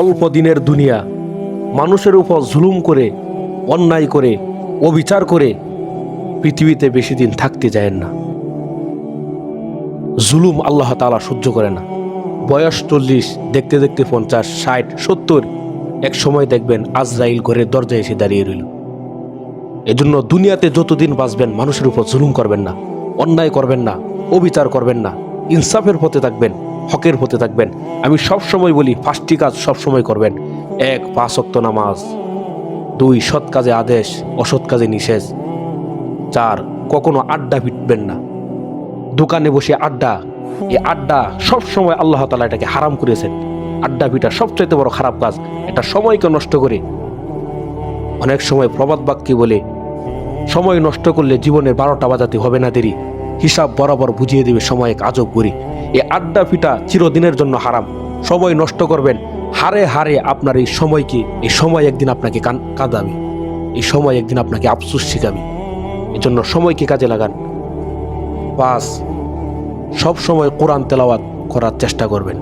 অল্প দিনের দুনিয়া, মানুষের উপর জুলুম করে, অন্যায় করে, অবিচার করে পৃথিবীতে বেশি দিন থাকতে যায় না। জুলুম আল্লাহ তাআলা সহ্য করে না। বয়স 40, দেখতে দেখতে 50, 60, 70, এক সময় দেখবেন আজরাইল ঘরের দরজায় এসে দাঁড়িয়ে রইল। এজন্য দুনিয়াতে যতদিন বাঁচবেন মানুষের উপর জুলুম করবেন না, অন্যায় করবেন না, অবিচার করবেন না, ইনসাফের পথে থাকবেন, হকের পথে থাকবেন। আমি সব সময় বলি 5টি কাজ সব সময় করবেন। 1, 5 ওয়াক্ত নামাজ। 2, সৎ কাজে আদেশ, অসৎ কাজে নিষেধ। 4, কখনো আড্ডা পিটবেন না। দোকানে বসে আড্ডা, এই আড্ডা সব সময় আল্লাহ তাআলা এটাকে হারাম করেছেন। আড্ডা পিটা সবচাইতে বড় খারাপ কাজ। এটা সময়কে নষ্ট করে। অনেক সময় প্রবাদ বাক্যে বলে, সময় নষ্ট করলে জীবনের 12টা বাজাতে হবে না দেরি, হিসাব বরাবর বুঝিয়ে দেবে সময় এক আজব ঘুরি। এই আড্ডা পিটা চিরদিনের জন্য হারাম। সময় নষ্ট করবেন, হারে হারে আপনার এই সময়কে, এই সময় একদিন আপনাকে কাঁদাবে, এই সময় একদিন আপনাকে আফসোস শিখাবে। এজন্য সময়কে কাজে লাগান। 5, সব সময় কোরআন তেলাওয়াত করার চেষ্টা করবেন।